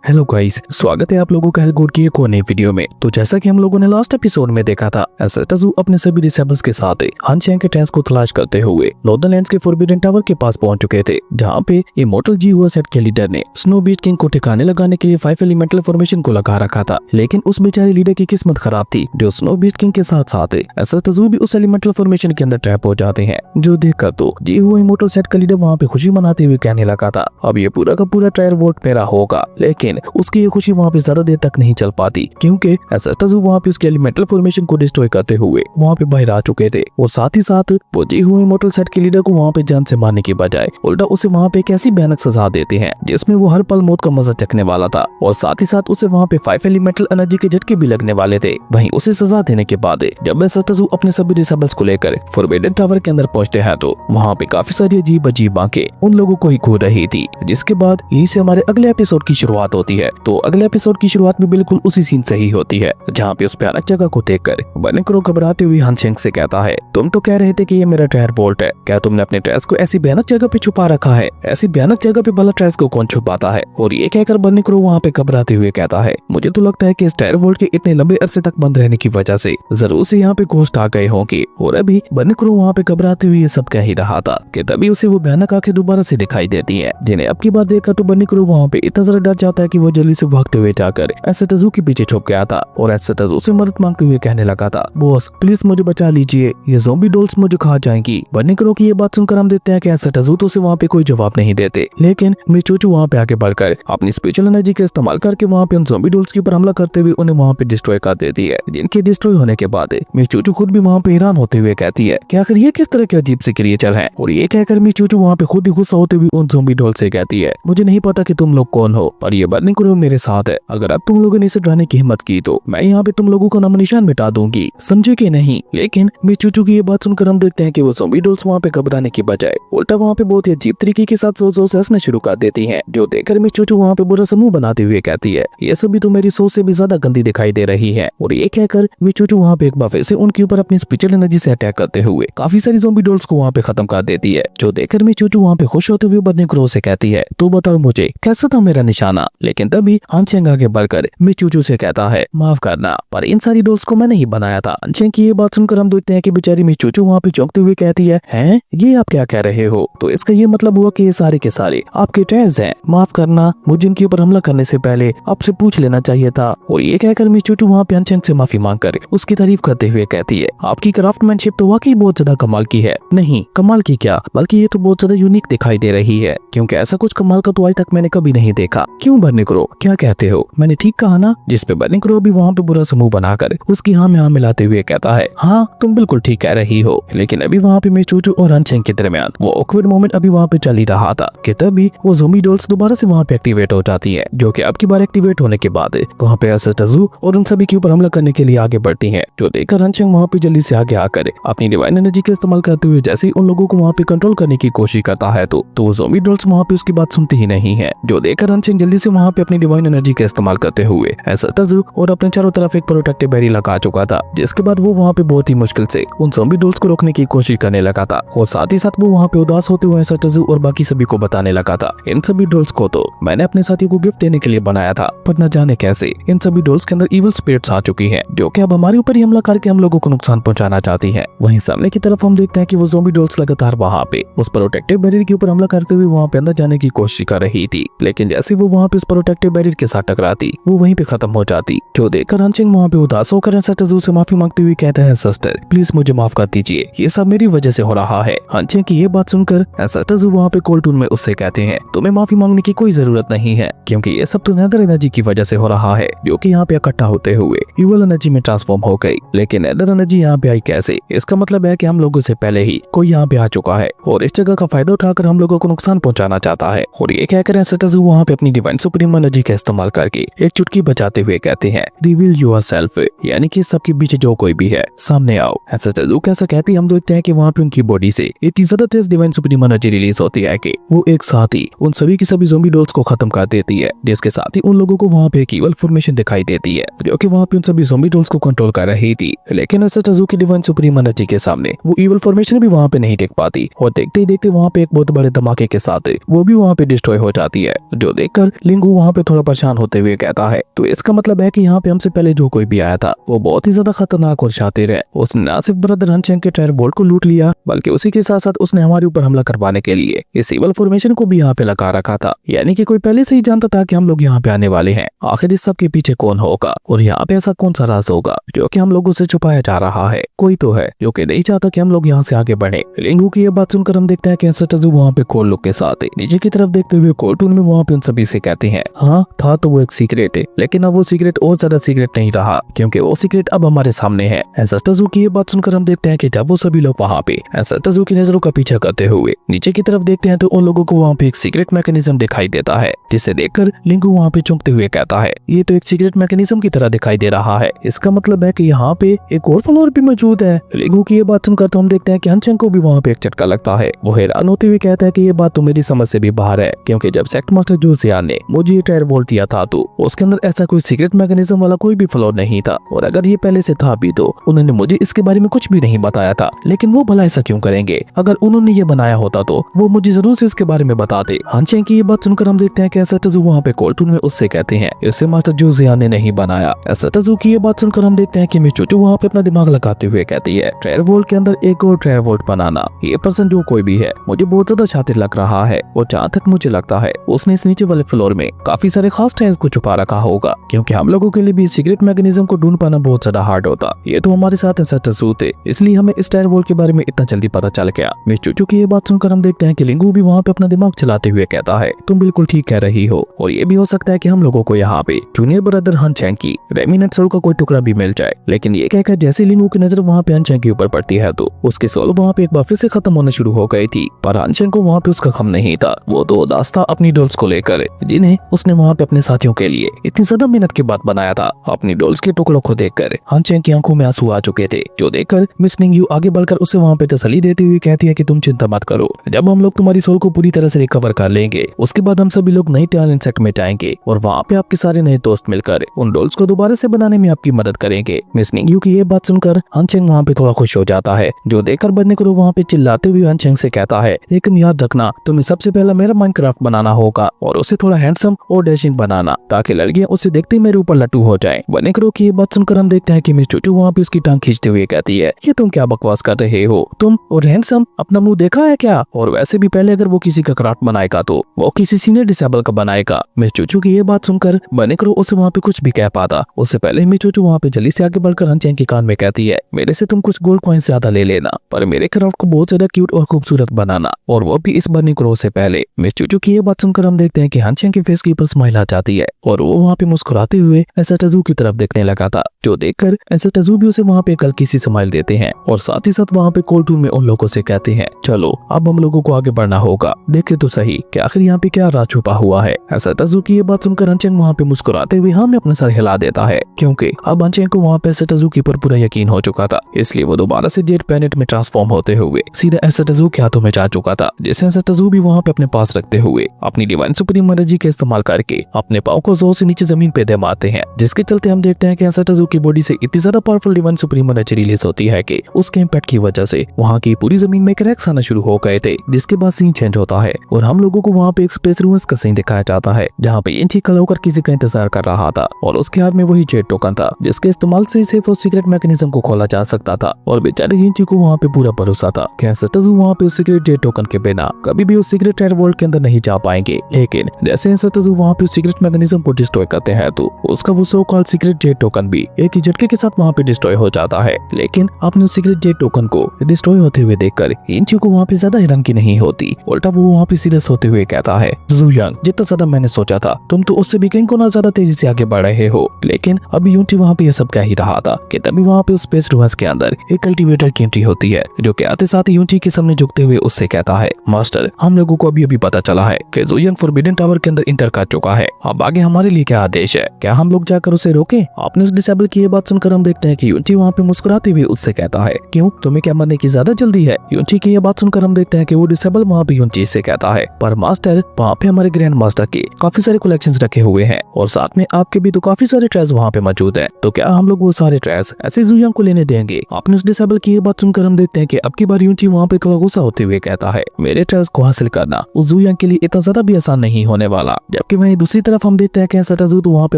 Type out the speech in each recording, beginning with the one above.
Hello guys, स्वागत है आप लोगों का हेलगोड की एक और नई वीडियो में। तो जैसा कि हम लोगों ने लास्ट एपिसोड में देखा था, एसेटजू अपने सभी डिसेबल्स के साथ हान चैंग के ट्रेंस को तलाश करते हुए नॉर्दरलैंड्स के फॉरबिडन टावर के पास पहुंच चुके थे, जहां पे इमॉर्टल जी हुआ सेट के लीडर ने स्नो बीच किंग को ठिकाने लगाने के लिए 5 एलिमेंटल फॉर्मेशन को लगा रखा था। लेकिन उस बेचारे लीडर की किस्मत खराब थी, जो स्नो बीच किंग के साथ साथ एसेटजू भी उस एलिमेंटल फॉर्मेशन के अंदर ट्रैप हो जाते हैं। जो देखकर तो जी हुआ इमॉर्टल सेट का लीडर वहाँ पे खुशी मनाते हुए कहने लगा था, अब ये पूरा का पूरा ट्रायल वोट मेरा होगा। लेकिन उसकी ये खुशी वहाँ पे ज्यादा देर तक नहीं चल पाती, क्योंकि एसेटजू वहाँ पे उसके एलिमेंटल फॉर्मेशन को डिस्ट्रॉय करते हुए वहाँ पे बाहर आ चुके थे। और साथ ही साथ वो जी हुए इमॉर्टल सेट के लीडर को वहाँ पे जान से मारने की बजाय उल्टा उसे वहाँ पे एक ऐसी भयानक सजा देते हैं जिसमें वो हर पल मौत का मजा चखने वाला था। और साथ ही साथ उसे वहाँ पे 5 एलिमेंटल एनर्जी के झटके भी लगने वाले थे। वहीं उसे सजा देने के बाद जब एसेटजू अपने सभी डिसेबल्स को लेकर फॉरबिडन टावर के अंदर पहुंचते हैं, तो वहाँ पे काफी सारी अजीब अजीब आंखें उन लोगों को ही घूर रही थी। जिसके बाद यहीं से हमारे अगले एपिसोड की शुरुआत होती है। तो अगले एपिसोड की शुरुआत भी बिल्कुल उसी सीन से ही होती है, जहाँ पे उस भयानक जगह को देखकर बर्निंग घबराते हुए हान चैंग से कहता है, तुम तो कह रहे थे कि ये मेरा ट्रायल वोल्ट है, क्या तुमने अपने ट्रेस को ऐसी भयानक जगह पे छुपा रखा है? ऐसी भयानक जगह पे भला ट्रेस को कौन छुपाता है? और ये कहकर बर्निंग वहाँ पे घबराते हुए कहता है, मुझे तो लगता है कि इस ट्रायल वोल्ट के इतने लंबे अरसे तक बंद रहने की वजह से जरूर से यहाँ पे घोस्ट आ गए होंगे। और अभी बर्निंग वहाँ पे घबराते हुए ये सब कह ही रहा था कि तभी उसे वो भयानक आंखें दोबारा से दिखाई देती है, जिन्हें अब की बार देखकर तो बर्निंग वहाँ पे इतना ज्यादा डर जाता है कि वो जल्दी से भागते हुए जाकर एसेटजू के पीछे छुप गया था। और एसेटजू से मदद मांगते हुए कहने लगा था, बॉस प्लीज मुझे बचा लीजिए, ये ज़ॉम्बी डॉल्स मुझे खा जाएंगी। बर्निंग की ये बात सुनकर हम देखते हैं कि एसेटजू तो उसे वहाँ पे कोई जवाब नहीं देते, लेकिन मिचूचू वहाँ पे आगे बढ़कर अपनी स्पेशल एनर्जी का इस्तेमाल करके वहाँ पे उन ज़ॉम्बी डॉल्स के ऊपर हमला करते हुए उन्हें वहाँ पे डिस्ट्रॉय कर देती है। जिनके डिस्ट्रॉय होने के बाद मिचूचू खुद भी वहाँ पे हैरान होते हुए कहती है कि आखिर ये किस तरह के अजीब से क्रिएचर हैं। और ये कहकर मिचूचू वहाँ पे खुद ही गुस्सा होते हुए उन ज़ॉम्बी डॉल से कहती है, मुझे नहीं पता कि तुम लोग कौन हो, पर ये बर्निंग मेरे साथ है। अगर अब तुम लोगों ने इसे डराने की हिम्मत की तो मैं यहाँ पे तुम लोगों को नामो निशान मिटा दूंगी, समझे कि नहीं? लेकिन मिचूचू की ये बात सुनकर हम देखते हैं कि वो ज़ॉम्बी डॉल्स वहाँ पे घबराने की बजाय उल्टा वहाँ पे बहुत ही अजीब तरीके के साथ जोर से हंसना शुरू कर देती हैं। जो देखकर मिचूचू वहाँ पे बुरा समूह बनाते हुए कहती है, ये सभी तो मेरी सोच से भी ज्यादा गंदी दिखाई दे रही है। और ये कहकर मिचूचू वहाँ पे एक बार से उनके ऊपर अपनी स्पेशल एनर्जी से अटैक करते हुए काफी सारी ज़ॉम्बी डॉल्स को वहाँ पे खत्म कर देती है। जो देखकर मिचूचू वहाँ पे खुश होते हुए बर्निंग से कहती है, तो बताओ मुझे कैसा था मेरा निशाना? लेकिन तभी हान चैंग आगे बढ़कर मिचूचू से कहता है, माफ करना, पर इन सारी डॉल्स को मैं नहीं बनाया था। हान चैंग की ये बात सुनकर हम देखते हैं कि बेचारी मिचूचू वहाँ पे चौंकते हुए कहती है, हैं ये आप क्या कह रहे हो? तो इसका ये मतलब हुआ कि ये सारे के सारे आपके ट्रेस हैं। माफ करना, मुझे इनके ऊपर हमला करने से पहले आपसे पूछ लेना चाहिए था। और ये कहकर मिचूचू वहाँ पे हान चैंग से माफी मांगकर उसकी तारीफ करते हुए कहती है, आपकी क्राफ्टमैनशिप तो वाकई बहुत ज्यादा कमाल की है। नहीं कमाल की क्या, बल्कि ये तो बहुत ज्यादा यूनिक दिखाई दे रही है, क्योंकि ऐसा कुछ कमाल का तो आज तक मैंने कभी नहीं देखा। क्यों बर्निंग क्या कहते हो? मैंने ठीक कहा ना? जिस पे बर्निंग भी वहाँ पे बुरा समूह बनाकर उसकी हाँ में हाँ मिलाते हुए कहता है, हाँ तुम बिल्कुल ठीक कह रही हो। लेकिन अभी वहाँ पे मिचूचू और हान चैंग के दरमियान वो ऑकवर्ड मोमेंट अभी वहाँ पे चल ही रहा था कि तभी वो ज़ॉम्बी डॉल्स दोबारा से वहाँ पे एक्टिवेट हो जाती है, जो कि अब की बार एक्टिवेट होने के बाद वहाँ पे एसेटजू और उन सभी के ऊपर हमला करने के लिए आगे बढ़ती है। जो देखकर हान चैंग वहाँ पे जल्दी से आगे आकर अपनी डिवाइन एनर्जी का इस्तेमाल करते हुए जैसे ही उन लोगों को वहाँ पे कंट्रोल करने की कोशिश करता है, तो वो ज़ॉम्बी डॉल्स वहाँ पे उसकी बात सुनती ही नहीं है। जो देखकर हान चैंग जल्दी से वहाँ पे अपनी डिवाइन एनर्जी का इस्तेमाल करते हुए एसेटजू और अपने चारों तरफ एक प्रोटेक्टिव बैरियर लगा चुका था, जिसके बाद वो वहाँ पे बहुत ही मुश्किल से उन ज़ॉम्बी डॉल्स को रोकने की कोशिश करने लगा था। और साथ ही साथ वो वहाँ पे उदास होते हुए एसेटजू और बाकी सभी को बताने लगा था, इन सभी डॉल्स को तो मैंने अपने साथियों को गिफ्ट देने के लिए बनाया था, पर न जाने कैसे इन सभी डॉल्स के अंदर इविल स्पिरिट्स आ चुकी हैं, जो कि अब हमारे ऊपर ही हमला करके हम लोगों को नुकसान पहुंचाना चाहती है। वहीं सामने की तरफ हम देखते हैं कि वो ज़ॉम्बी डॉल्स लगातार वहाँ पे उस प्रोटेक्टिव बैरियर के ऊपर हमला करते हुए वहाँ पे अंदर जाने की कोशिश कर रही थी, लेकिन जैसे वो वहाँ पे उस प्रोटेक्टिव बैरियर के साथ टकराती वो वहीं पे खत्म हो जाती। जो देखकर हान चैंग वहाँ पे उदास होकर एसेटजू से माफी मांगते हुए कहता है, सिस्टर प्लीज मुझे माफ कर दीजिए, ये सब मेरी वजह से हो रहा है। हान चैंग की ये बात सुनकर एसेटजू वहाँ पे कोल्ड टोन में उससे कहते हैं, तुम्हें माफी मांगने की कोई जरूरत नहीं है, क्योंकि ये सब तो नेदर एनर्जी की वजह से हो रहा है, जो कि यहाँ पे इकट्ठा होते हुए इवल एनर्जी में ट्रांसफॉर्म हो गई। लेकिन नेदर एनर्जी यहाँ पे आई कैसे? इसका मतलब है कि हम लोगों से पहले ही कोई यहाँ पे आ चुका है और इस जगह का फायदा उठाकर हम लोगों को नुकसान पहुंचाना चाहता है। और ये कहकर एसेटजू वहाँ पे अपनी डिवाइन सुप्रीम एनर्जी का इस्तेमाल करके एक चुटकी बजाते हुए कहते हैं, रिवील योरसेल्फ, यानी कि सबके पीछे जो कोई भी है सामने आओ। एसेटजू कैसा कहती हम देखते हैं कि वहाँ पे उनकी बॉडी से इतनी ज्यादा तेज डिवाइन सुप्रीम एनर्जी रिलीज होती है कि वो एक साथ ही उन सभी की सभी ज़ॉम्बी डॉल्स को खत्म कर देती है, जिसके साथ ही उन लोगों को वहाँ पे एक इवल फॉर्मेशन दिखाई देती है, जो कि वहाँ पे उन सभी ज़ॉम्बी डॉल्स को कंट्रोल कर रही थी। लेकिन एसेटजू की डिवाइन सुप्रीम एनर्जी के सामने वो इवल फॉर्मेशन भी वहाँ पे नहीं टिक पाती और देखते ही देखते वहाँ पे एक बहुत बड़े धमाके के साथ वो भी वहाँ पे डिस्ट्रॉय हो जाती है। जो देखकर लिंगू वहाँ पे थोड़ा परेशान होते हुए कहता है, तो इसका मतलब है कि यहाँ पे हमसे पहले जो कोई भी आया था वो बहुत ही ज्यादा खतरनाक और शातिर है। उसने न सिर्फ ब्रदर हनचेंग के ट्रायर वोल्ट को लूट लिया, बल्कि उसी के साथ साथ उसने हमारे ऊपर हमला करवाने के लिए इस इवल फॉर्मेशन को भी यहाँ पे लगा रखा था। यानी कि कोई पहले से ही जानता था कि हम लोग यहाँ पे आने वाले हैं। आखिर इस सब के पीछे कौन होगा और यहाँ पे ऐसा कौन सा राज होगा जो कि हम लोगों से छुपाया जा रहा है? कोई तो है जो कि नहीं चाहता कि हम लोग यहाँ से आगे बढ़े। लिंगू की ये बात सुनकर हम देखते हैं कि एसेटाजू वहाँ पे कोल्ड लुक के साथ नीचे की तरफ देखते हुए कोर्टून में वहाँ पे उन सभी से कहते हैं, हाँ था तो वो एक सीक्रेट है, लेकिन अब वो सीक्रेट और ज्यादा सीक्रेट नहीं रहा क्योंकि वो सीक्रेट अब हमारे सामने है। एसेटाजू की ये बात सुनकर हम देखते हैं कि जब वो सभी लोग वहाँ पे एसेटाजू की नजरों का पीछा करते हुए नीचे की तरफ देखते हैं तो उन लोगों को वहाँ पे एक सीक्रेट मैकेनिज्म दिखाई देता है, जिसे देखकर लिंगू वहाँ पे चौंकते हुए कहता है, ये तो एक सीक्रेट मैकेनिज्म की तरह दिखाई दे रहा है, इसका मतलब है कि यहाँ पे एक और फ्लोर भी मौजूद है। लिंगू की ये बात सुनकर तो हम देखते हैं कि हनचेंग को भी वहाँ पे एक झटका लगता है। वो हैरान होते हुए कहता है कि ये बात तो मेरी समझ से भी बाहर है, क्योंकि जब सेक्ट मास्टर जूसियान ने मुझे ये ट्रायर वोल्ट दिया था तो उसके अंदर ऐसा कोई सीक्रेट मैकेनिज्म वाला कोई भी फ्लोर नहीं था, और अगर ये पहले से था भी तो उन्होंने मुझे इसके बारे में कुछ भी नहीं बताया था। लेकिन वो भला ऐसा क्यों करेंगे? अगर उन्होंने ये बनाया होता तो वो मुझे जरूर से इसके बारे में बताते। हनचेंग की ये बात सुनकर हम देखते हैं कि एसेटाजू वहाँ पे कोल्टून में उससे कहते हैं, इसे मास्टर जूसियान ने नहीं बनाया। एसेटाजू की ये बात सुनकर हम देखते हैं कि मिचोचो वहाँ पे अपना दिमाग लगाते हुए कहती है, ट्रायर वोल्ट के अंदर एक और ट्रायर वोल्ट बनाना, ये पर्सन जो कोई भी है मुझे बहुत ज्यादा शातिर लग रहा है, और जहाँ तक मुझे लगता है उसने इस नीचे वाले फ्लोर में काफी सारे खास ट्रायर्स को छुपा रखा होगा, क्योंकि हम लोगों के लिए भी सीक्रेट मैकेनिज्म को ढूंढ पाना बहुत ज्यादा हार्ड होता। ये तो हमारे साथ एसेटाजू थे, इसलिए हमें इस ट्रायर वोल्ट के बारे में इतना जल्दी पता चल गया। मिचोचो की ये बात सुनकर हम देखते हैं कि लिंगू भी वहाँ पे अपना दिमाग चलाते हुए कहता है, तुम बिल्कुल ठीक कह रही हो, और ये भी हो सकता है कि हम लोगों को यहाँ पे जूनियर ब्रदर हनचेंग की रेमिनेंट सोल का कोई टुकड़ा भी मिल जाए। लेकिन ये कहकर जैसे लिंगू की नजर वहाँ पे हनचेंग के ऊपर पड़ती है तो उसकी सोल वहाँ पे एक बार फिर से खत्म होने शुरू हो गई थी, पर हनचेंग को वहाँ पे उसका गम नहीं था। वो तो उदास था अपनी डॉल्स को लेकर, जिन्हें उसने वहाँ पे अपने साथियों के लिए इतनी ज्यादा मेहनत के बाद बनाया था। अपनी डॉल्स के टुकड़ों को देखकर हनचेंग की आंखों में आंसू आ चुके थे, जो देखकर मिस निंगयू आगे बढ़कर उसे वहाँ पे तसल्ली देते हुए कहती है कि तुम चिंता मत करो, जब हम लोग तुम्हारी सोल को पूरी तरह से रिकवर कर लेंगे उसके बाद हम सभी लोग नई टैलेंट सेट में जाएंगे और वहाँ पे आपके सारे नए दोस्त मिलकर उन डॉल्स को दोबारा से बनाने में आपकी मदद करेंगे। मिस निंगयू की ये बात सुनकर हनचेंग वहाँ पे थोड़ा खुश हो जाता है, जो देखकर बनने को वहाँ पे चिल्लाते हुए हनचेंग से कहता है, लेकिन याद रखना तुम्हें सबसे पहला मेरा माइनक्राफ्ट बनाना होगा और उसे थोड़ा हैंडसम और डैशिंग बनाना, ताकि लड़कियां उसे देखते ही मेरे ऊपर लट्टू हो जाए। बने करो की ये बात सुनकर हम देखते हैं कि मिस चूचू वहाँ पे उसकी टांग खींचते हुए कहती है, ये तुम क्या बकवास कर रहे हो, तुम और हैंडसम अपना मुंह देखा है क्या? और वैसे भी पहले अगर वो किसी का क्राफ्ट बनाएगा तो वो किसी सीनियर डिसेबल का बनाएगा। मिस चूचू की ये बात सुनकर बने करो उसे वहाँ पे कुछ भी कह पाता, उससे पहले मिस चूचू वहाँ पे जल्दी से आगे बढ़कर हनचेंग के कान में कहती है, मेरे से तुम कुछ गोल्ड कॉइंस ज्यादा ले लेना, पर मेरे क्राफ्ट को बहुत ज्यादा क्यूट और खूबसूरत बनाना, और वो भी इस बने करो से पहले। मिस चूचू की ये बात सुनकर हम देखते हैं कि हनचेंग के फेस के ऊपर स्माइल आ जाती है और वो वहाँ पे मुस्कुराते हुए एसेटाजू की तरफ देखने लगा था, जो देखकर एसेटाजू भी उसे वहाँ पे हल्की सी स्माइल देते हैं और साथ ही साथ वहाँ पे कोल्टून में उन लोगों से कहते हैं, चलो अब हम लोगों को आगे बढ़ना होगा, देखे तो सही कि आखिर यहाँ पे क्या राज छुपा हुआ है। एसेटाजू की ये बात सुनकर हनचेंग वहाँ पे मुस्कुराते हुए हाँ में अपना सर हिला देता है, क्योंकि अब हनचेंग को वहाँ पे एसेटाजू के ऊपर पूरा यकीन हो चुका था, इसलिए वो दोबारा से जेट प्लैनेट में ट्रांसफॉर्म होते हुए सीधा एसेटाजू के हाथों में जा चुका था, जिसे एसेटाजू भी वहाँ पे अपने पास रखते हुए अपनी डिवाइन सुप्रीम एनर्जी का इस्तेमाल करके अपने पाँव को जोर से नीचे जमीन पे दे मारते हैं, जिसके चलते हम देखते हैं कि एसेटाजू की बॉडी से इतनी ज्यादा powerful divine supreme energy release होती है कि उसके इम्पैक्ट की वजह से वहाँ की पूरी जमीन में क्रैक्स आना शुरू हो गए थे, जिसके बाद सीन चेंज होता है और हम लोगों को वहाँ पे एक स्पेस रूम्स का सीन दिखाया जाता है, जहाँ पे इंची कल होकर किसी का इंतजार कर रहा था और उसके हाथ में वही जेट टोकन था, जिसके इस्तेमाल से सिर्फ उस सीक्रेट मैकेनिज्म को खोला जा सकता था। और बेचारे इंची को वहाँ पे पूरा भरोसा था कि एसेटाजू वहाँ पे सीक्रेट जेट टोकन के बिना कभी भी उस सीक्रेट ट्रायर वर्ल्ड के अंदर नहीं जा पाएंगे। लेकिन जैसे एसेटाजू वहाँ पे सीक्रेट मैकेनिज्म को डिस्ट्रॉय करते हैं तो उसका वो so called secret jet token भी एक ही झटके के साथ वहाँ पे डिस्ट्रॉय हो जाता है। लेकिन आपने उस सीक्रेट जेट टोकन को डिस्ट्रॉय होते हुए देखकर इंची को वहाँ पे ज्यादा हैरान की नहीं होती, उल्टा वो वहाँ पे सीरियस होते हुए कहता है, ज़ुयांग जितना ज्यादा मैंने सोचा था तुम तो उससे भी कहीं गुना ज्यादा तेजी से आगे बढ़ रहे हो। लेकिन अभी यूनिटी वहाँ पे ये सब कह ही रहा था कि तभी वहाँ पे उस स्पेस रूम्स के अंदर एक कल्टीवेटर की एंट्री होती है, जो कि आते साथ यूनिटी के सामने झुकते हुए उससे कहता है, मास्टर हम लोगों को अभी पता चला है कि ज़ुयांग फॉरबिडन टावर के अंदर इंटर कर चुका है, अब आगे हमारे लिए क्या आदेश है, क्या हम लोग जाकर उसे रोकें? आपने उस डिसेबल की ये बात सुनकर हम देखते हैं कि यूनिटी वहाँ पे मुस्कुराते हुए उससे कहता है, क्यों तुम्हें क्या मरने की ज्यादा जल्दी है? यूनिटी की ये बात सुनकर हम देखते हैं कि वो डिसेबल वहाँ पे यूनिटी से कहता है, पर मास्टर वहाँ पे हमारे ग्रैंड मास्टर के काफी सारे कलेक्शंस रखे हुए हैं और साथ में आपके भी तो काफी सारे ट्रेस वहाँ पे मौजूद है, तो क्या हम लोग वो सारे ट्रेस ऐसे ज़ुयांग को लेने देंगे? आपने उस डिसेबल की ये बात सुनकर हम देखते हैं कि अब की बार यूनिटी वहाँ पे थोड़ा गुस्सा होते हुए कहता है, मेरे ट्रेस को हासिल करना उस ज़ुयांग के लिए इतना ज्यादा भी आसान नहीं होने वाला, जब जबकि वहीं दूसरी तरफ हम देखते हैं कि सटाजू तो वहाँ पे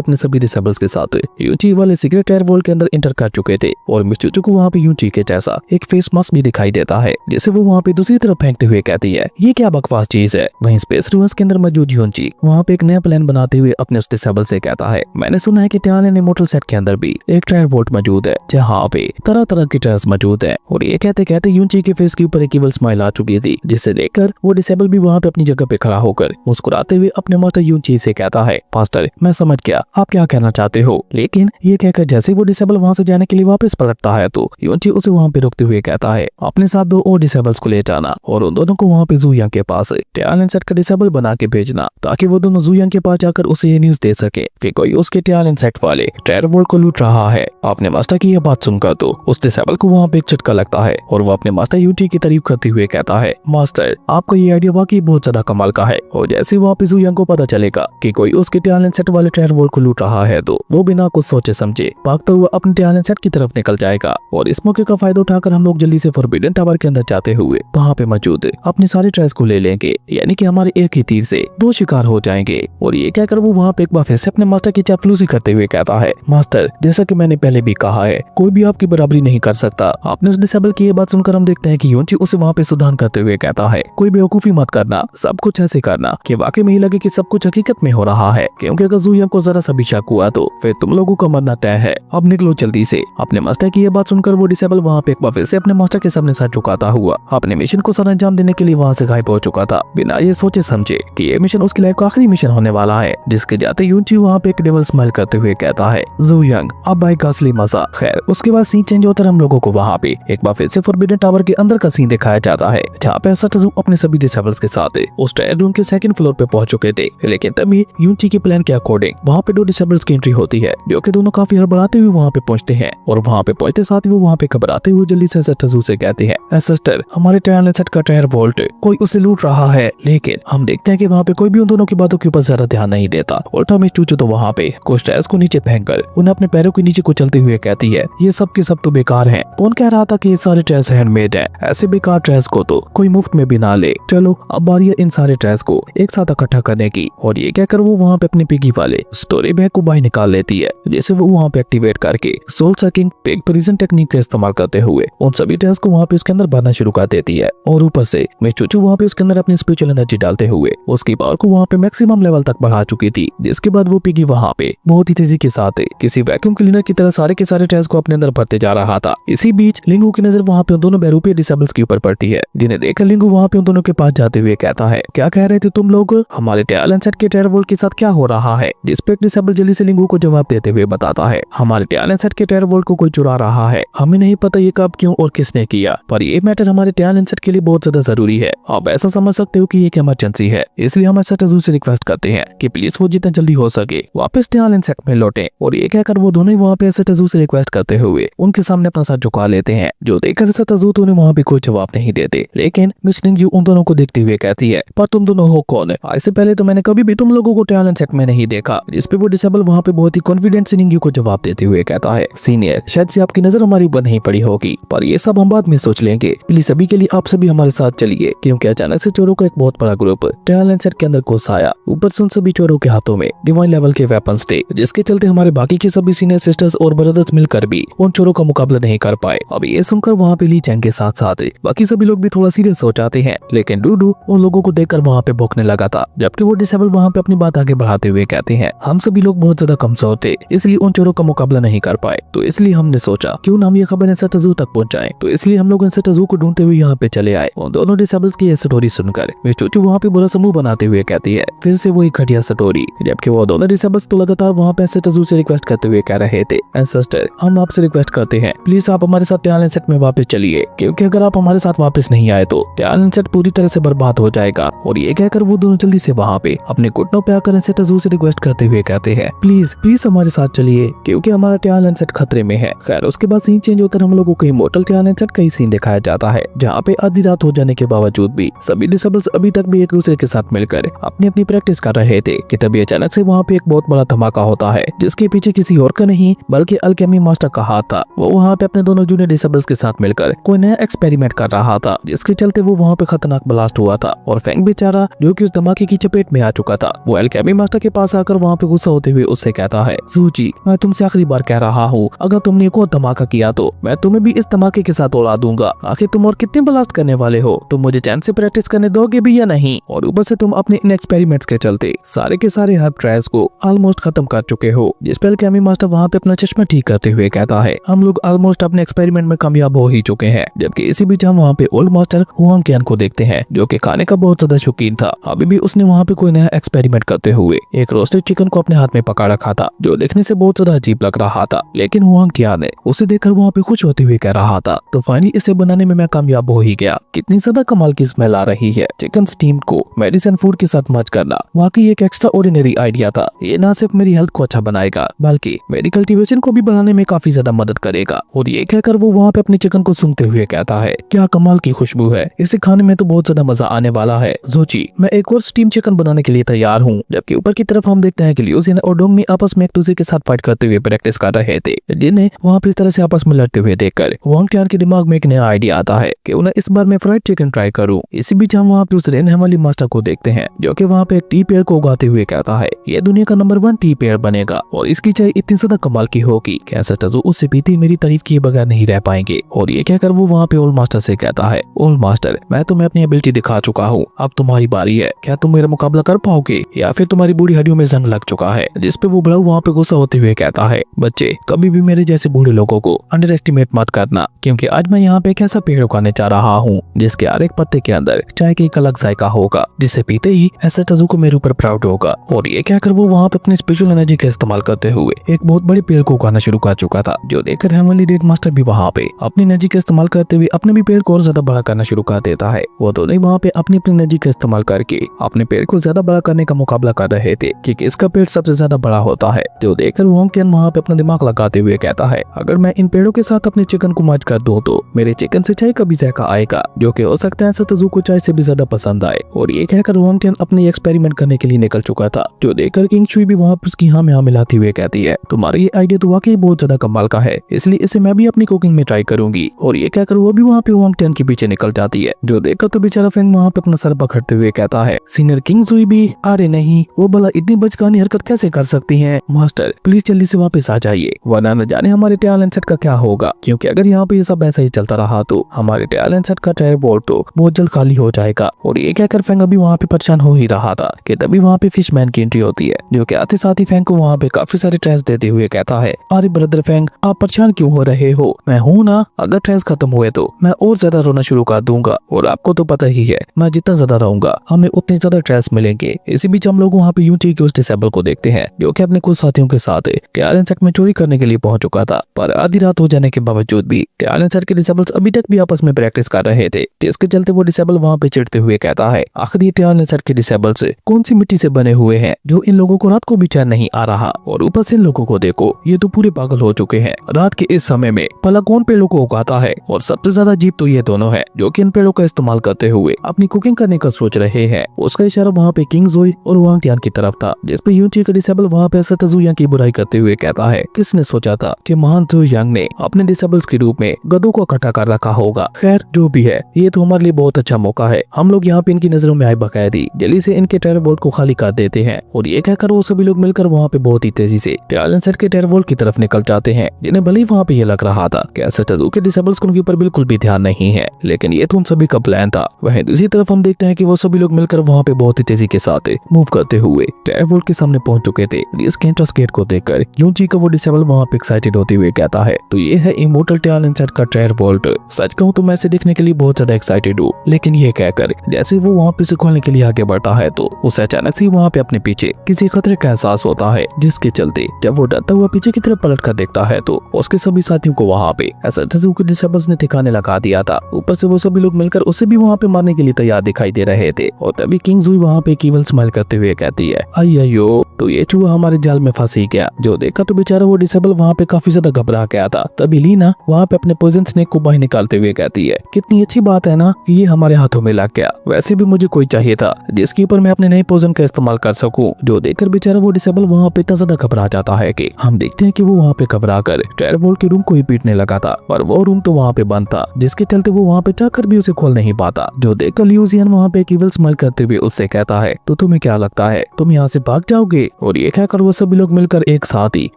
अपने सभी डिसेबल्स के साथ यूची वाले सीक्रेट एयरवॉल के अंदर इंटर कर चुके थे और मिस चूचू को वहाँ पे यूची के जैसा एक फेस मास्क भी दिखाई देता है, जिसे वो वहाँ पे दूसरी तरफ फेंकते हुए कहती है ये क्या बकवास चीज है। वहीं स्पेस रिवर्स के अंदर मौजूद यूची वहाँ पे एक नया प्लान बनाते हुए अपने उस डिसेबल से कहता है मैंने सुना है कि टियालियन इमोर्टल सेट के अंदर भी एक ट्रायल वोल्ट मौजूद है जहाँ पे तरह तरह की ट्रायल्स मौजूद है। और ये कहते कहते यूची के फेस के ऊपर एक इवल स्माइल आ चुकी थी, जिसे देखकर वो डिसेबल भी वहाँ पे अपनी जगह पे खड़ा होकर मुस्कुराते हुए अपने मास्टर यूची से कहता है मास्टर मैं समझ गया आप क्या कहना चाहते हो। लेकिन ये कहकर जैसे वो डिसेबल वहाँ से जाने के लिए वापस पलटता है तो यूची उसे वहाँ पे रोकते हुए कहता है अपने साथ 2 और डिसेबल्स को ले जाना और उन दोनों को वहाँ पे ज़ुयांग के पास टियालियन सेट का डिसेबल बना के भेजना, ताकि वो दोनों ज़ुयांग के पास जाकर उसे ये न्यूज दे सके कि कोई उसके टियालियन सेट वाले ट्रायल वोल्ट को लूट रहा है। अपने मास्टर की यह बात सुनकर तो उस डिसेबल को वहाँ पे एक झटका लगता है और वो अपने मास्टर यूची की तारीफ करते हुए कहता है मास्टर आपका ये आइडिया वाकई बहुत ज्यादा कमाल का है। और जैसे वहाँ पे ज़ुयांग को पता चलेगा कि कोई उसके टियालियन सेट वाले ट्रायल वोल्ट को लूट रहा है तो वो बिना कुछ सोचे समझे भागता हुआ अपने टियालियन सेट की तरफ निकल जाएगा। और इस मौके का फायदा उठाकर हम लोग जल्दी से फॉरबिडन टावर के अंदर जाते हुए वहाँ पे मौजूद अपने सारे ट्रायल्स को ले लेंगे, यानी कि हमारे एक ही तीर से 2 शिकार हो जाएंगे। और ये कहकर वो वहाँ पे एक बार फिर से अपने मास्टर की चापलूसी करते हुए कहता है मास्टर जैसा कि मैंने पहले भी कहा है कोई भी आपकी बराबरी नहीं कर सकता। आपने उस डिसेबल की ये बात सुनकर हम देखते हैं कि यूची उसे वहाँ पे सुधार करते हुए कहता है कोई बेवकूफी मत करना, सब कुछ ऐसे करना कि वाकई में ही लगे कि सब कुछ हकीकत में हो रहा है, क्योंकि अगर ज़ुयांग को जरा सा भी शक हुआ तो फिर तुम लोगों का मरना तय है। अब निकलो जल्दी से। अपने मास्टर की ये बात सुनकर वो डिसेबल वहाँ पे एक बार फिर से अपने मास्टर के सामने सर झुकाता हुआ अपने मिशन को सर अंजाम देने के लिए वहाँ से गायब हो चुका था, बिना ये सोचे समझे कि ये मिशन उसकी लाइफ का आखिरी मिशन होने वाला है। जिसके जाते यूची वहाँ पे एक डेविल स्माइल करते हुए कहता है ज़ुयांग अब भाई का असली मजा। खैर उसके बाद सीन चेंज होकर हम लोगों को वहाँ पे एक बार फिर से फॉरबिडन टावर के अंदर का सीन दिखाया जाता है, जहाँ पे सटाजू अपने सभी डिसेबल्स के साथ उस ट्रायल रूम के 2nd फ्लोर पे पहुंच चुके थे। लेकिन तभी यूची के प्लान के अकॉर्डिंग वहाँ पे 2 डिसेबल्स की एंट्री होती है, जो कि दोनों काफी हड़बड़ाते हुए वहाँ पे पहुंचते हैं। और वहाँ पे पहुंचते साथ ही वो वहाँ पे घबराते हुए जल्दी से सटाजू से कहते हैं सिस्टर हमारे टियालियन सेट का ट्रायल वोल्ट कोई उसे लूट रहा है। लेकिन हम देखते हैं कि वहाँ पे कोई भी उन दोनों की बातों के ऊपर ज्यादा ध्यान नहीं देता। उल्टा मिस चूचू तो वहाँ पे कुछ ट्रायल्स को नीचे फेंककर उन्हें अपने पैरों के नीचे कुचलते हुए कहती है ये सब के सब तो बेकार हैं। कौन कह रहा था कि ये सारे ट्रायल्स हैंडमेड हैं? ऐसे बेकार ट्रायल्स को तो कोई मुफ्त में भी ना ले। चलो अब बारी है इन सारे ट्रायल्स को एक साथ इकट्ठा करने की। और ये कहकर वो वहाँ पे अपने पिगी वाले स्टोरी बैग को बाहर निकाल लेती है, जिसे वो वहाँ पे एक्टिवेट करके सोल सकिंग पिग प्रिजन टेक्निक का इस्तेमाल करते हुए उन सभी ट्रायल्स को वहाँ पे उसके अंदर भरना शुरू कर देती है। और ऊपर से मिस चूचू वहाँ पे उसके अंदर अपनी स्पिरिचुअल एनर्जी डालते हुए उसकी पावर को वहाँ पे मैक्सिमम लेवल तक बढ़ा चुकी थी। जिसके बाद वो पिगी वहाँ पे बहुत ही तेजी के साथ किसी वैक्यूम क्लीनर की तरह सारे के सारे ट्रायल्स को अपने अंदर भरते जा रहा था। इसी बीच लिंगू की नजर वहाँ पे उन दोनों बहरूपिया डिसेबल्स के ऊपर पड़ती है, जिन्हें देखकर लिंगू वहाँ पे उन दोनों के पास जाते हुए कहता है क्या कह रहे थे तुम लोग? हमारे टियालियन सेट के ट्रायल वोल्ट के साथ क्या हो रहा है? जिस पे डिसेबल जल्दी से लिंगू को जवाब देते हुए बताता है हमारे टियालियन सेट के ट्रायल वोल्ट को कोई चुरा रहा है। हमें नहीं पता ये कब क्यों और किसने किया, पर ये मैटर हमारे टियालियन सेट के लिए बहुत ज्यादा जरूरी है। आप ऐसा समझ सकते हो कि ये एक इमरजेंसी है, इसलिए हम सटाजू से रिक्वेस्ट करते हैं कि प्लीज वो जितना जल्दी हो सके वापस टियालियन सेट में लौटे। और ये कहकर वो दोनों ही वहाँ पे सटाजू से रिक्वेस्ट करते हुए उनके सामने अपना सर झुका लेते हैं, जो देखकर सटाजू तो उन्हें वहाँ पे कोई जवाब नहीं देते। लेकिन मिस लिंगजू उन दोनों को देखते हुए कहती है पर तुम दोनों हो कौन? इससे पहले तो मैंने कभी भी तुम लोगों को टियालियन सेट में नहीं देखा। जिस पे वो डिसेबल वहाँ पे बहुत ही कॉन्फिडेंट से लिंगजू को जवाब देते हुए कहता है सीनियर शायद से आपकी नजर हमारी ऊपर नहीं पड़ी होगी, पर ये सब हम बाद में सोच लेंगे। प्लीज अभी के लिए आप सभी हमारे साथ चलिए, क्योंकि अचानक से चोरों का एक बहुत बड़ा ग्रुप टियालियन सेट के अंदर घुस आया। ऊपर से उन सभी चोरों के हाथों में डिवाइन लेवल के वेपन्स थे, जिसके चलते हमारे बाकी के सभी सीनियर सिस्टर्स और ब्रदर्स मिलकर भी उन चोरों का मुकाबला नहीं कर पाए। अब ये सुनकर वहाँ पे ली चैंग के साथ साथ बाकी सभी लोग भी थोड़ा सीरियस हो जाते हैं। लेकिन डूडू उन लोगों को देखकर वहाँ पे भौंकने लगा था, जबकि वो डिसेबल वहाँ पे अपनी बात आगे बढ़ाते हुए कहते हैं हम सभी लोग बहुत ज्यादा कमजोर थे, इसलिए उन चोरों का मुकाबला नहीं कर पाए। तो इसलिए हमने सोचा क्यों ना हम ये खबर सटाजू तक पहुंचाएं। तो इसलिए हम लोग सटाजू को ढूंढते हुए यहाँ पे चले आए। उन दोनों डिसेबल्स की यह स्टोरी सुनकर मिस चूचू वहाँ पे बुरा समूह बनाते हुए कहती है फिर से वही घटिया स्टोरी, जबकि वो दोनों डिसेबल्स तो लगातार वहाँ पे सटाजू से रिक्वेस्ट करते हुए कह रहे थे सिस्टर हम आपसे रिक्वेस्ट करते हैं प्लीज आप हमारे साथ टियालियन सेट में वापस चलिए, क्योंकि अगर आप हमारे साथ वापस नहीं आए तो टियालियन सेट पूरी तरह से बर्बाद हो जाएगा। और ये कहकर वो दोनों जल्दी से वहाँ पे अपने घुटनों पे आकर सटाजू से रिक्वेस्ट करते हुए कहते हैं प्लीज प्लीज हमारे साथ चलिए, क्योंकि हमारा टियालियन सेट खतरे में है। खैर उसके बाद सीन चेंज होकर हम लोगों को इमॉर्टल टियालियन सेट का ही सीन दिखाया जाता है, जहाँ पे आधी रात हो जाने के बावजूद भी सभी डिसेबल्स अभी तक भी एक दूसरे के साथ मिलकर अपनी अपनी प्रैक्टिस कर रहे थे कि तभी अचानक से वहाँ पे एक बहुत बड़ा धमाका होता है, जिसके पीछे किसी और का नहीं बल्कि अल्केमी मास्टर का हाथ था। वो वहाँ पे अपने दोनों जूनियर डिसेबल्स के साथ मिलकर कोई नया एक्सपेरिमेंट कर रहा था, जिसके चलते वो वहाँ पे खतरनाक ब्लास्ट हुआ था और फेंग बेचारा जो कि उस धमाके की चपेट में आ चुका चुका था। वो एल्केमी मास्टर के पास आकर वहाँ पे गुस्सा होते हुए उससे कहता है, सूची मैं तुमसे आखिरी बार कह रहा हूँ, अगर तुमने एक और धमाका किया तो मैं तुम्हें भी इस धमाके के साथ उड़ा दूंगा। आखिर तुम और कितने ब्लास्ट करने वाले हो? तुम मुझे चैन से प्रैक्टिस करने दोगे भी या नहीं? और ऊपर से तुम अपने इन एक्सपेरिमेंट्स के चलते सारे के सारे हर्ब ट्रायल्स को ऑलमोस्ट खत्म कर चुके हो। जिस पर एल्केमी मास्टर वहाँ पे अपना चश्मा ठीक करते हुए कहता है, हम लोग ऑलमोस्ट अपने एक्सपेरिमेंट में कामयाब हो ही चुके हैं। जबकि इसी बीच हम वहाँ पे ओल्ड मास्टर हुआंग टियान को देखते हैं, जो कि खाने का बहुत ज्यादा शौकीन था। अभी भी उसने वहाँ पे कोई नया एक्सपेरिमेंट करते हुए एक रोस्टेड चिकन को अपने हाथ में पकड़ रखा था, जो देखने से बहुत ज्यादा अजीब लग रहा था। लेकिन हुआंग टियान ने उसे देखकर वहाँ पे खुश होते हुए कह रहा था, तो फाइनली इसे बनाने में मैं कामयाब हो ही गया। कितनी ज्यादा कमाल की स्मेल आ रही है। चिकन स्टीम को मेडिसिन फूड के साथ मर्ज करना वाकई एक एक्स्ट्रा ऑर्डिनरी आइडिया था। ये न सिर्फ मेरी हेल्थ को अच्छा बनाएगा बल्कि मेरी कल्टीवेशन को भी बढ़ाने में काफी ज्यादा मदद करेगा। और ये कहकर वो वहाँ पे अपने चिकन को सूंघते हुए कहता है, क्या कमाल की खुशबू है, इसे खाने में तो बहुत ज्यादा मजा आने वाला है। जोची मैं एक और स्टीम चिकन बनाने के लिए तैयार हूँ। जबकि ऊपर की तरफ हम देखते हैं कि लियू जिन और डोंगमी आपस में एक दूसरे के साथ फाइट करते हुए प्रैक्टिस कर रहे थे, जिन्हें वहाँ पे इस तरह से आपस में लड़ते हुए देखकर हुआंग टियान के दिमाग में एक नया आइडिया आता है कि उन्हें इस बार मैं फ्राइड चिकन ट्राई करूँ। इसी बीच हम वहाँ पे उस रेन हेमली मास्टर को देखते हैं, जो कि वहाँ पे एक टी पेड़ को उगाते हुए कहता है, ये दुनिया का नंबर 1 टी पेड़ बनेगा और इसकी चाय इतनी ज्यादा कमाल की होगी कि एसेटजू उससे पीते मेरी तारीफ किए बगैर नहीं रह पाएंगे। और ये कहकर वो वहाँ पे ओल्ड मास्टर से कहता है, ओल्ड मास्टर मैं तुम्हें अपनी एबिलिटी दिखा चुका हूँ, अब तुम्हारी बारी है। क्या तुम मेरा मुकाबला कर पाओगे या फिर तुम्हारी बूढ़ी हड्डियों में जंग लग चुका है? जिस पे वो बड़ा वहाँ पे गुस्सा होते हुए कहता है, बच्चे कभी भी मेरे जैसे बूढ़े लोगों को अंडर एस्टिमेट मत करना, क्योंकि आज मैं यहाँ पे एक ऐसा पेड़ उगाने जा रहा हूँ जिसके हर एक पत्ते के अंदर चाय का एक अलग जायका होगा, जिसे पीते ही एसेटजू को मेरे ऊपर प्राउड होगा। और ये कहकर वो वहाँ पे अपनी स्पेशल एनर्जी का इस्तेमाल करते हुए एक बहुत बड़े पेड़ को उगाना शुरू कर चुका था, जो देखकर हेमली रेड मास्टर भी वहाँ पे अपनी एनर्जी का इस्तेमाल करते हुए अपने भी पेड़ को और ज्यादा बड़ा करना शुरू कर देता है। वो दोनों ही वहाँ पे अपनी एनर्जी का इस्तेमाल करके अपने पेड़ को ज्यादा बड़ा करने का मुकाबला कर रहे थे कि किसका पेड़ सबसे ज्यादा बड़ा होता है। जो देखकर हुआंग टियान वहाँ पे अपना दिमाग लगाते हुए कहता है, अगर मैं इन पेड़ों के साथ अपने चिकन को मर्ज कर दूं तो मेरे चिकन से चाय का भी जायका आएगा, जो कि हो सकता है एसेटजू को चाय से भी ज्यादा पसंद आए। और ये कहकर हुआंग टियान अपने एक्सपेरिमेंट करने के लिए निकल चुका था, जो देखकर किंग शुई भी वहाँ पर उसकी हाँ में हाँ मिलाती हुए कहती है, तुम्हारा ये आइडिया तो वाकई बहुत ज्यादा कमाल का है, इसलिए इसे मैं भी अपनी कुकिंग में ट्राई करूंगी। और ये कहकर वो भी वहाँ पे हुआंग टियान के पीछे निकल जाती है, जो देखकर तो बेचारा फेंग वहाँ पे अपना सर पकड़ते हुए कहता है, सीनियर किंग शुई भी, अरे नहीं वो भला इतनी बचकानी हरकत कैसे कर सकती है? मास्टर प्लीज जल्दी से वापस आ जाइए, वरना न जाने हमारे टैलेंट सेट का क्या होगा, क्योंकि अगर यहाँ पे ये सब ऐसा ही चलता रहा तो हमारे टैलेंट सेट का ट्रायल बोर्ड तो बहुत जल्द खाली हो जाएगा। और ये कहकर फेंग अभी वहाँ पे परेशान हो ही रहा था कि तभी वहाँ पे फिशमैन की एंट्री होती है, जो कि आते साथ ही फेंग को वहाँ पे काफी सारे ट्रायल्स देते हुए कहता है, अरे ब्रदर फेंग आप परेशान क्यों हो रहे हो? मैं हूँ ना, अगर ट्रायल्स खत्म हुए तो मैं और ज्यादा रोना शुरू कर दूंगा, और आपको तो पता ही है मैं जितना ज्यादा रहूंगा हमें उतने ज्यादा ट्रायल्स मिलेंगे। इसी बीच हम लोग वहाँ पे यूटी के उस डिसेबल को देखते हैं, जो कि अपने कुछ साथियों के साथ टैलेंट सेट में चोरी करने के लिए पहुंच चुका था, पर आधी रात हो जाने के बावजूद भी टैलेंट सेट के डिसेबल्स अभी तक भी आपस में प्रैक्टिस कर रहे थे, जिसके चलते वो डिसेबल वहाँ पे चिढ़ते हुए कहता है, आखिर ये टैलेंट सेट के डिसेबल्स कौन सी मिट्टी से बने हुए हैं जो इन लोगों को रात को भी चैन नहीं आ रहा? और ऊपर से इन लोगों को देखो, ये तो पूरे पागल हो चुके हैं। रात के इस समय में भला कौन पेड़ों को उगाता है? और सबसे ज्यादा अजीब तो ये दोनों है जो कि इन पेड़ों का इस्तेमाल करते हुए अपनी कुकिंग करने का सोच रहे हैं। उसका इशारा वहाँ पे किंग जोई और हुआंग टियान की तरफ था, जिसपे यूटी का डिसेबल वहाँ पे एसेटजू यांग की बुराई करते हुए कहता है, किसने सोचा था कि महान जू यांग ने अपने डिसेबल्स के रूप में गधों को इकट्ठा कर रखा होगा। खैर जो भी है, ये तो हमारे लिए बहुत अच्छा मौका है, हम लोग यहाँ पे इनकी नजरों में आए बकायदी जल्दी से इनके टेरर बोल्ट को खाली कर देते हैं। और ये कहकर वो सभी लोग मिलकर वहाँ पे बहुत ही तेजी से टैलेंट सेट के टेरर बोल्ट की तरफ निकल जाते हैं, जिन्हें भले ही वहाँ पे ये लग रहा था कि एसेटजू के डिसेबल्स को उनके ऊपर बिल्कुल भी ध्यान नहीं है, लेकिन ये तो उन सभी का प्लान था। वहीं दूसरी तरफ हम देखते हैं कि वो सभी लोग मिलकर वहाँ पे बहुत ही तेजी के साथ मूव करते हुए टेरर बोल्ट के सामने पहुंच चुके थे। इस कैंटस गेट को देखकर यूजी का वो डिसेबल वहाँ पे एक्साइटेड होते हुए कहता है, तो ये है इमोर्टल टैलेंट सेट का टेरर बोल्ट। सच कहूँ तो मैं इसे देखने के लिए बहुत ज्यादा एक्साइटेड हूँ। लेकिन ये कहकर जैसे वो वहाँ पे से खोलने के लिए आगे बढ़ता है तो उसे अचानक से वहाँ पे अपने पीछे किसी खतरे का एहसास होता है, जिसके चलते जब वो डरता हुआ पीछे की तरफ पलट कर देखता है तो उसके सभी साथियों को वहाँ पे एसेटजू के डिसेबल्स ने ठिकाने लगा दिया था। ऊपर से वो सभी लोग मिलकर उसे भी वहाँ पे मारने के लिए तैयार दिखाई दे रहे थे। और तभी किंग जुई वहाँ पे केवल स्माइल करते हुए कहती है, अय्यो तो ये चूहा हमारे जाल में फंस ही गया। जो देखा तो बेचारा वो डिसेबल वहाँ पे काफी ज्यादा घबरा गया था। तभी लीना वहाँ पे अपने पॉइजन स्नेक को बाहर निकालते हुए कहती है, कितनी अच्छी बात है ना कि ये हमारे हाथों में लग गया। वैसे भी मुझे कोई चाहिए था जिसके ऊपर मैं अपने नए पॉइजन का इस्तेमाल कर सकूं। जो देखकर बेचारा वो डिसेबल वहाँ पे इतना ज्यादा घबरा जाता है कि हम देखते हैं कि वो वहाँ पे घबरा कर टेरर बोल्ट के रूम को ही पीटने लगा था, पर वो रूम तो वहाँ पे बंद था, जिसके चलते वो वहाँ पे जाकर भी उसे खोल नहीं पाता। जो देखकर लियू जियान वहाँ पे केवल स्माइल करते हुए उससे कहता है, तो तुम्हें क्या लगता है तुम यहाँ से भाग जाओगे? और ये कहकर वो सभी लोग मिलकर एक साथ ही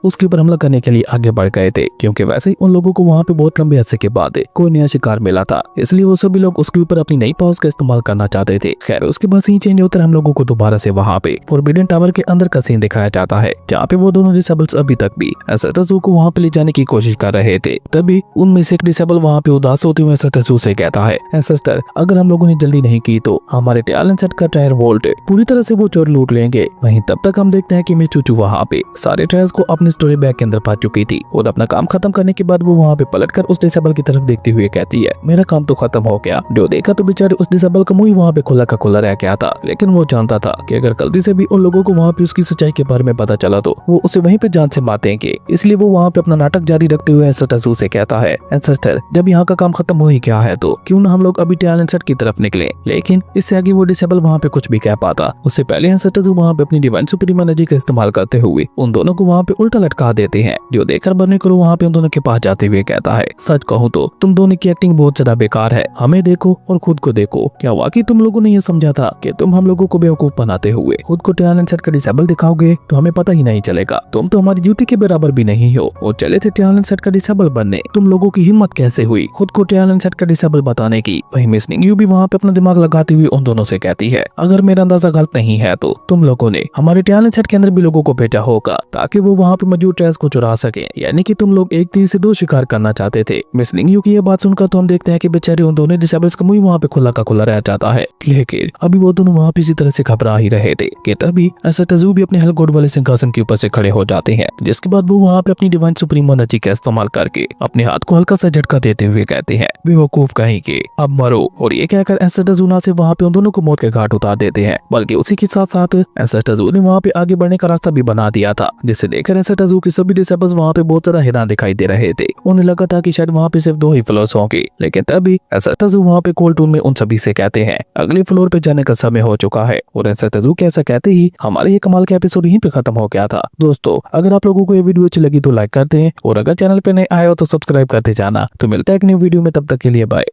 उसके ऊपर हमला करने के लिए आगे बढ़ गए थे, क्योंकि वैसे ही उन लोगों को वहाँ पे बहुत लंबे अरसे के बाद कोई नया शिकार मिला था, इसलिए वो सभी लोग उसके ऊपर अपनी नई पावर्स का इस्तेमाल करना चाहते थे। खैर उसके बाद सीन चेंज होकर हम लोगों को दोबारा से वहाँ पे फॉरबिडन टावर के अंदर का सीन दिखाया जाता है, जहाँ पे वो दोनों डिसेबल्स अभी तक भी एसेटजू को वहाँ पे ले जाने की कोशिश कर रहे थे। तभी उनमें से एक डिसेबल वहाँ पे उदास होते हुए एसेटजू से कहता है, एंसेस्टर अगर हम लोगों ने जल्दी नहीं की तो हमारे टैलेंट सेट का टायर वोल्ट पूरी तरह से वो चोर लूट लेंगे। वहीं तब तक हम देखते हैं कि मिस चूचू वहाँ पे सारे टायर्स को अपने स्टोरी बैग के अंदर पा चुकी थी और अपना काम खत्म करने के बाद वो वहाँ पे पलटकर उस डिसेबल की तरफ देखते हुए कहती है, मेरा काम तो खत्म हो गया। जो देखा तो बेचारे उस डिसेबल का मुंह वहाँ पे खुला का खुला रह गया था, लेकिन वो जानता था कि अगर गलती से भी उन लोगों को वहाँ पे उसकी सच्चाई के बारे में पता चला तो वो उसे वहीं पे जान से मार देंगे। इसलिए वो वहाँ पे अपना नाटक जारी रखते हुए एसेटजू से कहता है, एंसेस्टर जब यहाँ का काम खत्म हो ही गया है तो क्यों ना हम लोग अभी टैलेंट सेट की तरफ निकले। लेकिन इससे आगे वो डिसेबल वहाँ पे कुछ भी कह पाता उससे पहले एसेटजू वहाँ पे अपनी डिवाइन सुप्रीम एनर्जी का इस्तेमाल करते हुए उन दोनों को वहाँ पे उल्टा लटका देते हैं। जो देखकर बर्नी क्रो वहाँ पे उन दोनों के पास जाते हुए कहता है, सच कहूँ तो तुम दोनों की एक्टिंग बहुत ज्यादा बेकार है। हमें देखो और खुद को देखो, क्या वाकई तुम लोगों ने ये समझा था कि तुम हम लोगों को बेवकूफ बनाते हुए खुद को टैलेंट सेट का डिसेबल दिखाओगे तो हमें पता ही नहीं चलेगा। तुम तो हमारी ड्यूटी के बराबर भी नहीं हो और चले थे टैलेंट सेट का डिसेबल बनने। तुम लोगों की हिम्मत कैसे हुई खुद को टैलेंट सेट का डिसेबल बताने की? वही मिस निंगयू भी वहाँ पे अपना दिमाग लगाती हुई उन दोनों से कहती है, अगर मेरा अंदाजा गलत नहीं है तो तुम लोगों ने हमारे टैलेंट सेट के अंदर भी लोगों को भेजा होगा ताकि वो वहाँ पे मौजूद ट्रेस को चुरा सके। यानी कि तुम लोग एक तीर से दो शिकार करना चाहते थे। मिस निंगयू की ये बात सुनकर तो हम देखते हैं कि बेचारे उन दोनों डिसेबल्स का मुंह वहाँ पे खुला का खुला रह जाता है। लेकिन अभी वो दोनों वहाँ पे इसी तरह से घबरा ही रहे थे कि तभी एसेटजू भी अपने हेल गॉड वाले सिंहासन के ऊपर से खड़े हो जाते हैं, जिसके बाद वो वहाँ पे अपनी डिवाइन सुप्रीम एनर्जी का इस्तेमाल करके अपने हाथ को हल्का सा झटका देते हुए कहते हैं, बेवकूफ कहीं के अब मरो। और ये कहकर एसेटजू ना से वहाँ पे उन दोनों को मौत के घाट उतार देते हैं। बल्कि उसी के साथ साथ एसेटजू ने वहाँ पे आगे बढ़ने का रास्ता भी बना दिया था, जिसे देखकर एसेटजू के सभी डिसेबल्स वहाँ पे बहुत ज्यादा हैरान दिखाई दे रहे थे। उन्हें लगा था कि शायद वहाँ पे सिर्फ 2 ही फ्लोर्स होंगे, लेकिन तभी एसेटजू वहाँ पे कोल्ड रूम में उन सभी से कहते हैं, अगले फ्लोर पे जाने का समय हो चुका है। और एसेटजू के ऐसा कहते ही हमारे ये कमाल का एपिसोड यहीं पे खत्म हो गया था। दोस्तों अगर आप लोगों को ये वीडियो अच्छी लगी तो लाइक कर दें और अगर चैनल पे नए आए हो तो सब्सक्राइब करते जाना। तो मिलता है एक न्यू वीडियो में, तब तक के लिए बाय।